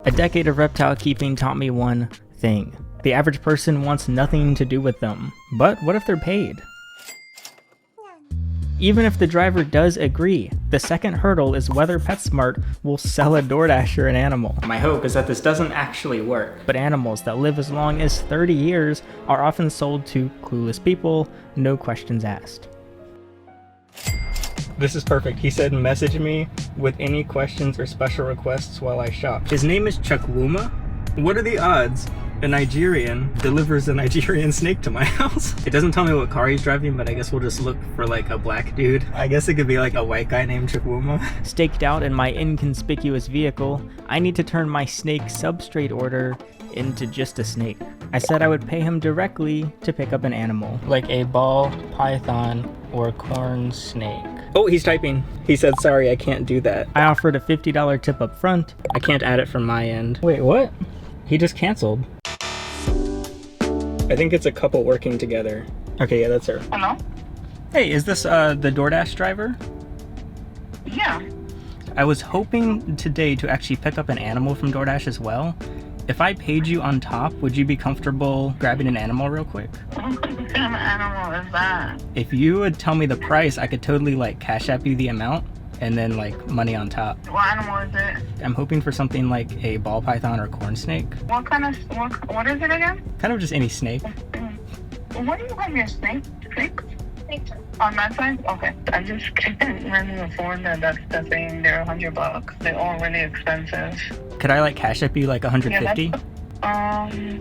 A decade of reptile keeping taught me one thing. The average person wants nothing to do with them. But what if they're paid? Even if the driver does agree, the second hurdle is whether PetSmart will sell a DoorDasher an animal. My hope is that this doesn't actually work. But animals that live as long as 30 years are often sold to clueless people, no questions asked. This is perfect. He said message me with any questions or special requests while I shop. His name is Chukwuma. What are the odds a Nigerian delivers a Nigerian snake to my house? It doesn't tell me what car he's driving, but I guess we'll just look for like a black dude. I guess it could be like a white guy named Chukwuma. Staked out in my inconspicuous vehicle, I need to turn my snake substrate order into just a snake. I said I would pay him directly to pick up an animal, like a ball python or corn snake. Oh, he's typing. He said, sorry, I can't do that. I offered a $50 tip up front. I can't add it from my end. Wait, what? He just canceled. I think it's a couple working together. Okay, yeah, that's her. Hello? Hey, is this the DoorDash driver? Yeah. I was hoping today to actually pick up an animal from DoorDash as well. If I paid you on top, would you be comfortable grabbing an animal real quick? What kind of animal is that? If you would tell me the price, I could totally like cash app you the amount and then like money on top. What animal is it? I'm hoping for something like a ball python or corn snake. What is it again? Kind of just any snake. Where do you have your snake? On that side? Okay. I just can't really afford that. That's saying they're $100. They're all really expensive. Could I like cash up you like 150? Yeah,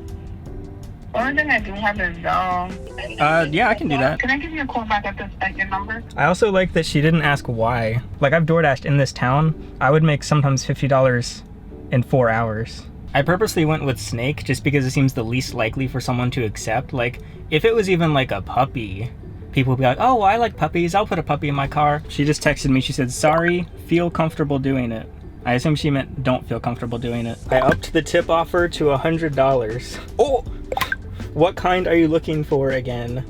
only thing I do have is yeah, I can do that. Can I give you a call back at your number? I also like that she didn't ask why. Like I've DoorDashed in this town. I would make sometimes $50 in 4 hours. I purposely went with snake just because it seems the least likely for someone to accept. Like if it was even like a puppy, people would be like, oh, well, I like puppies. I'll put a puppy in my car. She just texted me. She said, sorry, feel comfortable doing it. I assume she meant don't feel comfortable doing it. I upped the tip offer to $100. Oh, what kind are you looking for again?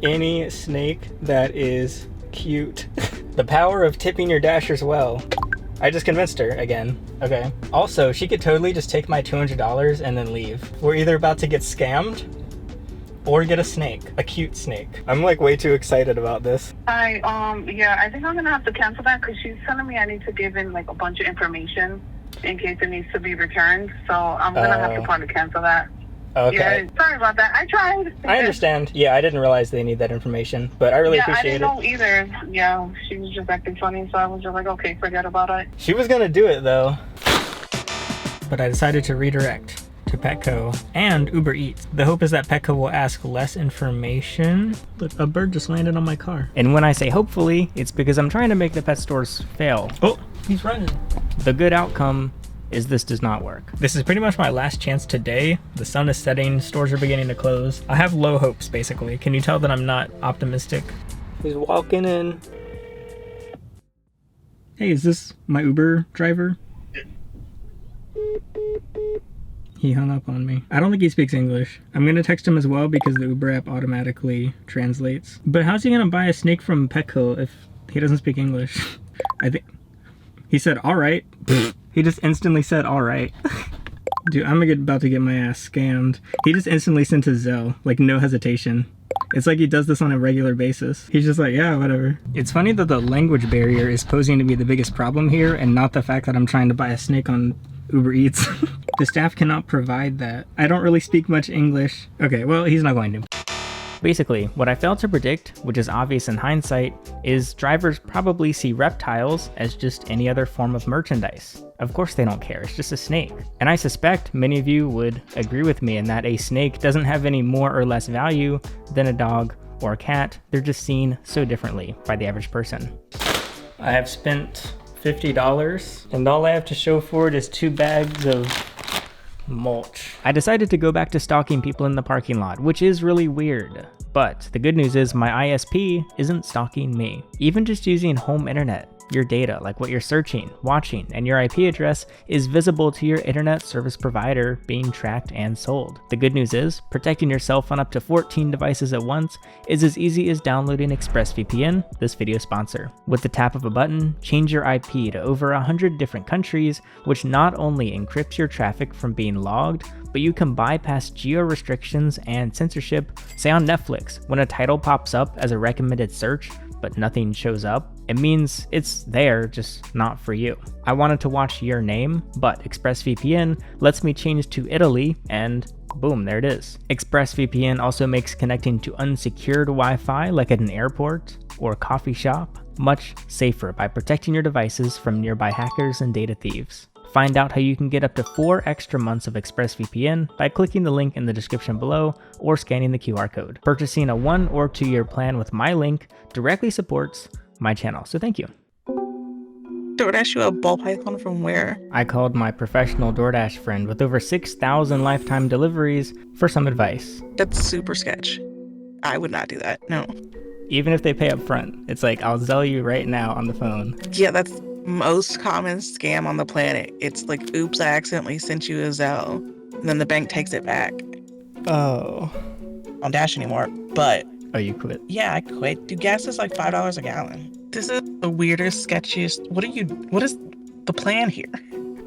Any snake that is cute. The power of tipping your dashers well. I just convinced her again. Okay. Also, she could totally just take my $200 and then leave. We're either about to get scammed or get a snake, a cute snake. I'm like way too excited about this. Yeah, I think I'm gonna have to cancel that because she's telling me I need to give in like a bunch of information in case it needs to be returned. So I'm gonna have to probably cancel that. Okay. Yeah, sorry about that. I tried. I understand. Yeah, I didn't realize they need that information, but I really appreciate it. Yeah, I didn't know either. Yeah, she was just acting funny, so I was just like, okay, forget about it. She was gonna do it though, but I decided to redirect to Petco and Uber Eats. The hope is that Petco will ask less information. Look, a bird just landed on my car. And when I say hopefully, it's because I'm trying to make the pet stores fail. Oh, he's running. The good outcome is this does not work. This is pretty much my last chance today. The sun is setting, stores are beginning to close. I have low hopes, basically. Can you tell that I'm not optimistic? He's walking in. Hey, is this my Uber driver? He hung up on me. I don't think he speaks English. I'm gonna text him as well because the Uber app automatically translates. But how's he gonna buy a snake from Petco if he doesn't speak English? I think he said, all right. He just instantly said, all right. Dude, I'm about to get my ass scammed. He just instantly sent his Zelle, like no hesitation. It's like he does this on a regular basis. He's just like, yeah, whatever. It's funny that the language barrier is posing to be the biggest problem here and not the fact that I'm trying to buy a snake on Uber Eats. The staff cannot provide that. I don't really speak much English. Okay, well, he's not going to. Basically, what I failed to predict, which is obvious in hindsight, is drivers probably see reptiles as just any other form of merchandise. Of course they don't care, it's just a snake. And I suspect many of you would agree with me in that a snake doesn't have any more or less value than a dog or a cat. They're just seen so differently by the average person. I have spent $50 and all I have to show for it is 2 bags of mulch. I decided to go back to stalking people in the parking lot, which is really weird. But the good news is my ISP isn't stalking me. Even just using home internet, Your data, like what you're searching, watching, and your IP address is visible to your internet service provider, being tracked and sold. The good news is, protecting yourself on up to 14 devices at once is as easy as downloading ExpressVPN, this video sponsor. With the tap of a button, change your IP to over 100 different countries, which not only encrypts your traffic from being logged, but you can bypass geo restrictions and censorship. Say on Netflix, when a title pops up as a recommended search, but nothing shows up, it means it's there, just not for you. I wanted to watch Your Name, but ExpressVPN lets me change to Italy, and boom, there it is. ExpressVPN also makes connecting to unsecured Wi-Fi, like at an airport or coffee shop, much safer by protecting your devices from nearby hackers and data thieves. Find out how you can get up to 4 extra months of ExpressVPN by clicking the link in the description below or scanning the QR code. Purchasing a 1 or 2 year plan with my link directly supports my channel, so thank you. DoorDash you a ball python from where? I called my professional DoorDash friend with over 6,000 lifetime deliveries for some advice. That's super sketch. I would not do that, no. Even if they pay up front, it's like, I'll sell you right now on the phone. Yeah, that's most common scam on the planet. It's like, oops, I accidentally sent you a Zelle. And then the bank takes it back. Oh. I don't Dash anymore, but Oh, you quit? yeah, I quit. Dude, gas is like $5 a gallon. This is the weirdest, sketchiest. What is the plan here?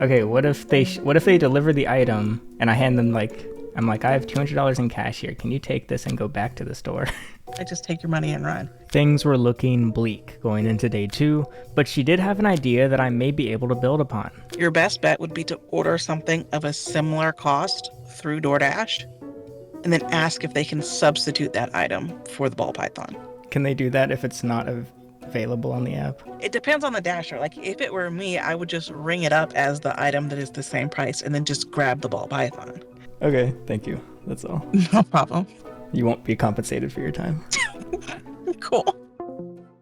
Okay, what if they deliver the item and I hand them I'm like, I have $200 in cash here. Can you take this and go back to the store? I just take your money and run. Things were looking bleak going into day 2, but she did have an idea that I may be able to build upon. Your best bet would be to order something of a similar cost through DoorDash and then ask if they can substitute that item for the ball python. Can they do that if it's not available on the app? It depends on the dasher. Like, if it were me, I would just ring it up as the item that is the same price and then just grab the ball python. Okay, thank you. That's all. No problem. You won't be compensated for your time. Cool.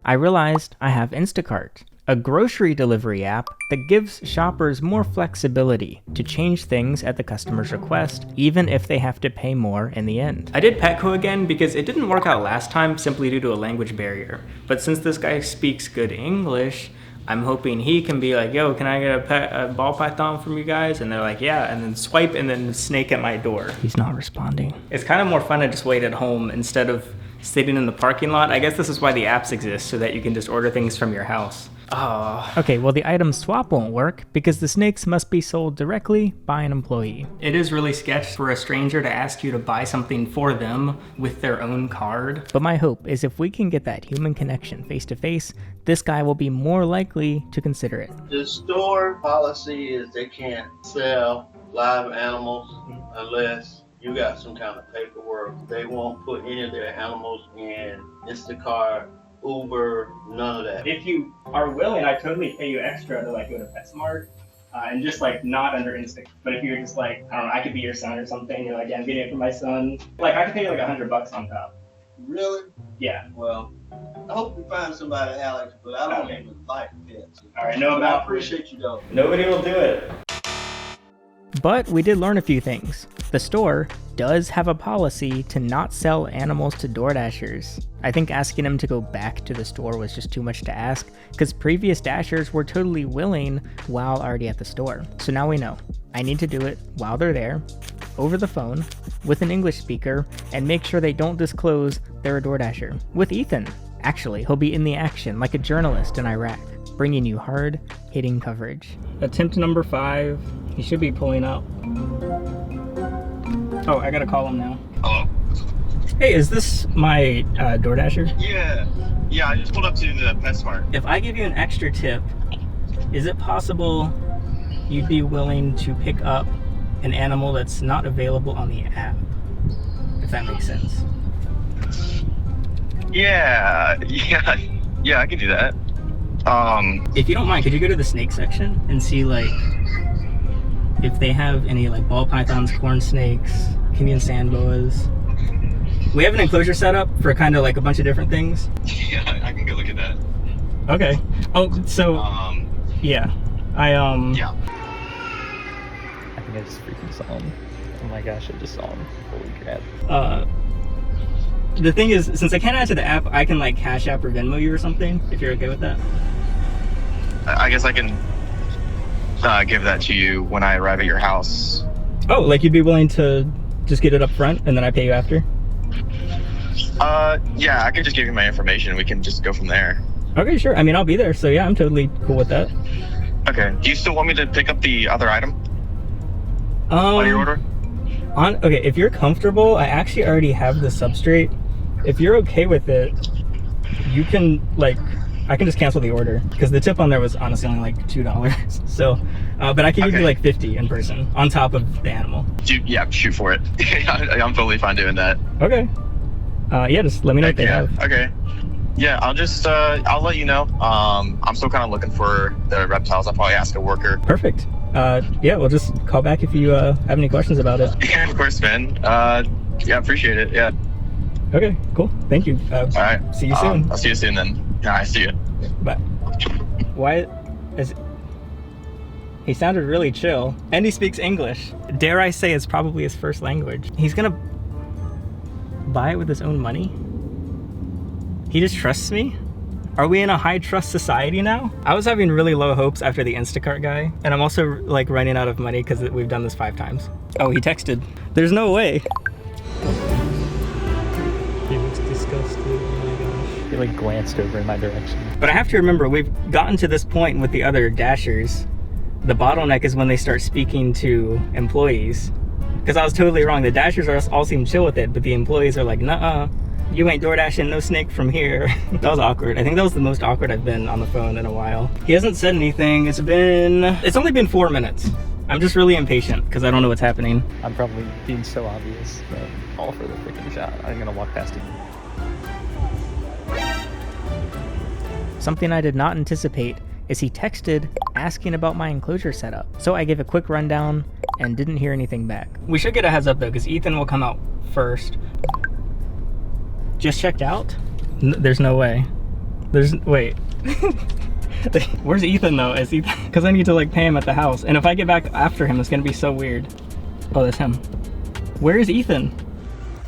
I realized I have Instacart, a grocery delivery app that gives shoppers more flexibility to change things at the customer's request, even if they have to pay more in the end. I did Petco again because it didn't work out last time simply due to a language barrier. But since this guy speaks good English, I'm hoping he can be like, yo, can I get a ball python from you guys? And they're like, yeah, and then swipe and then snake at my door. He's not responding. It's kind of more fun to just wait at home instead of sitting in the parking lot. I guess this is why the apps exist, so that you can just order things from your house. Oh. Okay, well the item swap won't work because the snakes must be sold directly by an employee. It is really sketch for a stranger to ask you to buy something for them with their own card. But my hope is if we can get that human connection face to face, this guy will be more likely to consider it. The store policy is they can't sell live animals unless you got some kind of paperwork. They won't put any of their animals in Instacart, Uber, none of that. If you are willing, I totally pay you extra to go to PetSmart and just not under Instinct. But if you're just I don't know, I could be your son or something. You're like, yeah, I'm getting it for my son. I could pay you $100 on top. Really? Yeah. Well, I hope you find somebody, Alex, but I don't even like pets. All right, no, I appreciate you though. Nobody will do it. But we did learn a few things. The store does have a policy to not sell animals to DoorDashers. I think asking him to go back to the store was just too much to ask, because previous Dashers were totally willing while already at the store. So now we know. I need to do it while they're there, over the phone, with an English speaker, and make sure they don't disclose they're a DoorDasher. With Ethan. Actually, he'll be in the action like a journalist in Iraq, bringing you hard-hitting coverage. Attempt number 5. He should be pulling up. Oh, I gotta call him now. Hello? Hey, is this my DoorDasher? Yeah, I just pulled up to the PetSmart. If I give you an extra tip, is it possible you'd be willing to pick up an animal that's not available on the app? If that makes sense. Yeah, I can do that. If you don't mind, could you go to the snake section and see if they have any ball pythons, corn snakes, Kenyan sand boas? We have an enclosure set up for kind of a bunch of different things. Yeah, I can go look at that. Okay. Oh, so yeah, Yeah. I think I just freaking saw him. Oh my gosh, I just saw him. Holy crap. The thing is, since I can't add to the app, I can Cash App or Venmo you or something, if you're okay with that. I guess I can give that to you when I arrive at your house. Oh, like you'd be willing to just get it up front and then I pay you after? Yeah, I could just give you my information and we can just go from there. Okay, sure. I mean, I'll be there, so yeah, I'm totally cool with that. Okay. Do you still want me to pick up the other item on your order? Okay, if you're comfortable, I actually already have the substrate. If you're okay with it, you can, like, I can just cancel the order because the tip on there was honestly only like $2. So, but I can give you like 50 in person on top of the animal. Yeah, shoot for it. I'm totally fine doing that. Okay. Yeah, just let me know what they have. Okay. Yeah, I'll just I'll let you know. I'm still kind of looking for the reptiles. I'll probably ask a worker. Perfect. Yeah, we'll just call back if you have any questions about it. Yeah, of course, man. Yeah, appreciate it. Yeah. Okay, cool. Thank you. All right. See you soon. I'll see you soon then. Yeah, I see you. Bye. Why is he sounded really chill, and he speaks English. Dare I say it's probably his first language. He's gonna buy it with his own money? He just trusts me? Are we in a high trust society now? I was having really low hopes after the Instacart guy, and I'm also like running out of money because we've done this 5 times. Oh, he texted. There's no way. He looks disgusted. Oh my gosh. He like glanced over in my direction. But I have to remember, we've gotten to this point with the other Dashers. The bottleneck is when they start speaking to employees. Because I was totally wrong. The Dashers all seem chill with it, but the employees are like, nuh-uh. You ain't DoorDashing no snake from here. That was awkward. I think that was the most awkward I've been on the phone in a while. He hasn't said anything. It's only been 4 minutes. I'm just really impatient because I don't know what's happening. I'm probably being so obvious, but all for the freaking shot. I'm gonna walk past him. Something I did not anticipate is he texted asking about my enclosure setup. So I gave a quick rundown and didn't hear anything back. We should get a heads up though, because Ethan will come out first. Just checked out? There's no way. Wait. Where's Ethan though? Is Ethan? Because I need to like pay him at the house. And if I get back after him, it's gonna be so weird. Oh, that's him. Where is Ethan?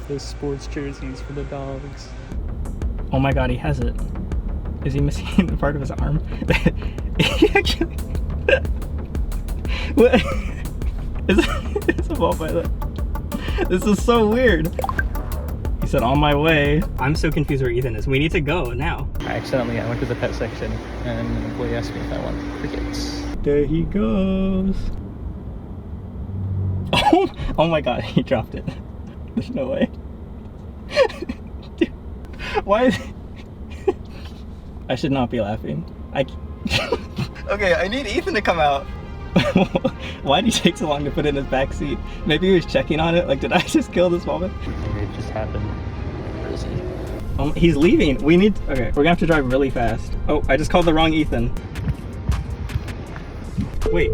Those sports jerseys for the dogs. Oh my god, he has it. Is he missing the part of his arm? He actually... What? It's a ball pilot. This is so weird. He said, on my way. I'm so confused where Ethan is. We need to go now. I went to the pet section and an employee asked me if I want crickets. There he goes. Oh my god, he dropped it. There's no way. Dude, why is... I should not be laughing. Okay, I need Ethan to come out. Why did he take so long to put it in his back seat? Maybe he was checking on it. Like, did I just kill this moment? Maybe it just happened. Where is he? He's leaving. Okay, we're gonna have to drive really fast. Oh, I just called the wrong Ethan. Wait.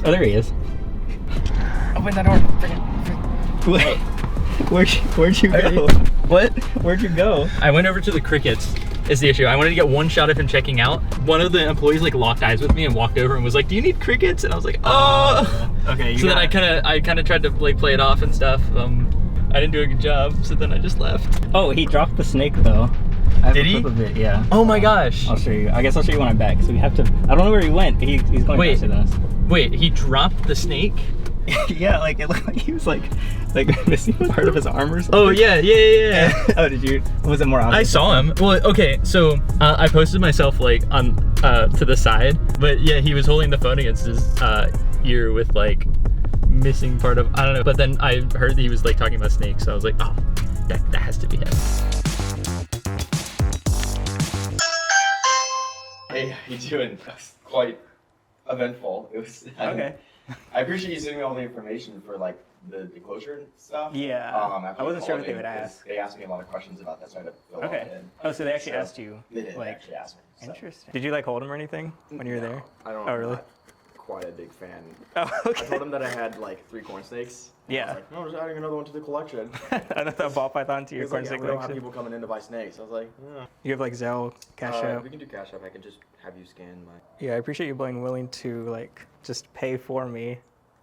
Oh, there he is. Open that door. Wait. Where'd you go? What? Where'd you go? I went over to the crickets is the issue. I wanted to get one shot of him checking out. One of the employees like locked eyes with me and walked over and was like, do you need crickets? And I was like, oh. Okay. So then I kind of tried to like play it off and stuff. I didn't do a good job, so then I just left. Oh, he dropped the snake though. Did he? Clip of it, yeah. Oh my gosh. I'll show you. I guess I'll show you when I'm back. So we have to. I don't know where he went. He's going faster than us. Wait, he dropped the snake? Yeah, like it looked like he was like missing part of his arm or something. Oh yeah. Oh, did you? Was it more obvious? I saw him. Well, okay, so I posted myself like on to the side, but yeah, he was holding the phone against his ear with like missing part of, I don't know. But then I heard he was like talking about snakes, so I was like, oh, that has to be him. Hey, how you doing? It was quite eventful. It was Okay. I appreciate you sending me all the information for like the enclosure and stuff. Yeah. After I wasn't you sure called what they in, would 'cause ask. They asked me a lot of questions about that, so I had to fill all Okay. in. Oh, so they actually asked you. They did like, actually ask me. So. Interesting. Did you like hold him or anything when you were there? I don't. Oh, really? I'm not quite a big fan. Oh, okay. I told him that I had like 3 corn snakes. Yeah. I was like, no, I'm just adding another one to the collection. Another ball python to your He was like, corn yeah, snake we don't have collection. people coming in to buy snakes. I was like, yeah. You have like Zelle, Cash App. We can do Cash App. I can just have you scan my. Yeah, I appreciate you being willing to like just pay for me.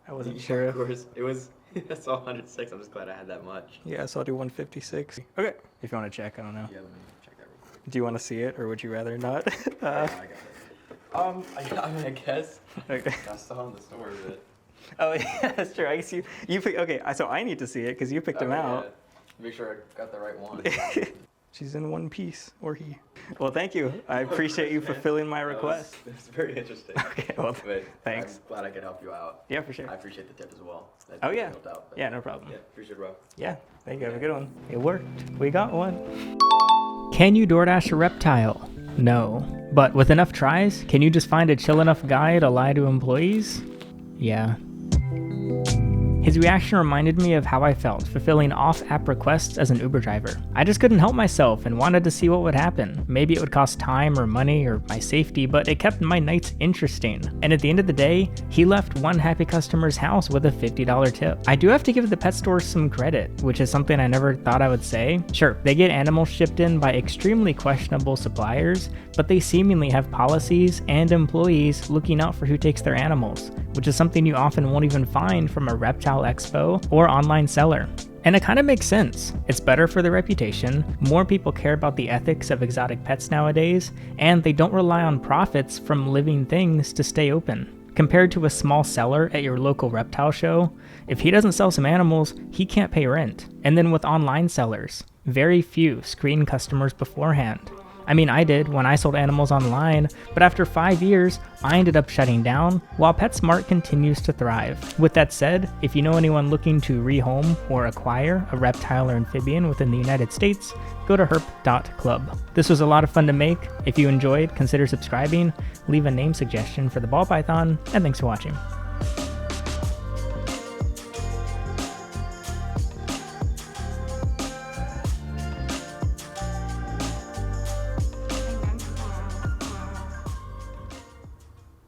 I wasn't sure. Of course, it was. That's all 106. I'm just glad I had that much. Yeah, so I'll do 156. Okay. If you want to check, I don't know. Yeah, let me check that real quick. Do you want to see it, or would you rather not? I got it. I mean, I guess. Okay. I saw it in the store, but. Oh yeah, that's true. I guess you pick. Okay, so I need to see it because you picked him out. Yeah. Make sure I got the right one. She's in one piece, or he. Well, thank you. I appreciate you fulfilling my request. It's very interesting. Okay, well, But thanks. I'm glad I could help you out. Yeah, for sure. I appreciate the tip as well. That Oh really yeah. helped out, but Yeah, no problem. Yeah, appreciate it, bro. Yeah, thank you. Have a good one. It worked. We got one. Can you DoorDash a reptile? No. But with enough tries, can you just find a chill enough guy to lie to employees? Yeah. His reaction reminded me of how I felt fulfilling off-app requests as an Uber driver. I just couldn't help myself and wanted to see what would happen. Maybe it would cost time or money or my safety, but it kept my nights interesting. And at the end of the day, he left one happy customer's house with a $50 tip. I do have to give the pet stores some credit, which is something I never thought I would say. Sure, they get animals shipped in by extremely questionable suppliers, but they seemingly have policies and employees looking out for who takes their animals, which is something you often won't even find from a reptile expo or online seller. And it kind of makes sense. It's better for their reputation, more people care about the ethics of exotic pets nowadays, and they don't rely on profits from living things to stay open. Compared to a small seller at your local reptile show, if he doesn't sell some animals, he can't pay rent. And then with online sellers, very few screen customers beforehand. I mean, I did when I sold animals online, but after 5 years, I ended up shutting down, while PetSmart continues to thrive. With that said, if you know anyone looking to rehome or acquire a reptile or amphibian within the United States, go to herp.club. This was a lot of fun to make. If you enjoyed, consider subscribing, leave a name suggestion for the ball python, and thanks for watching.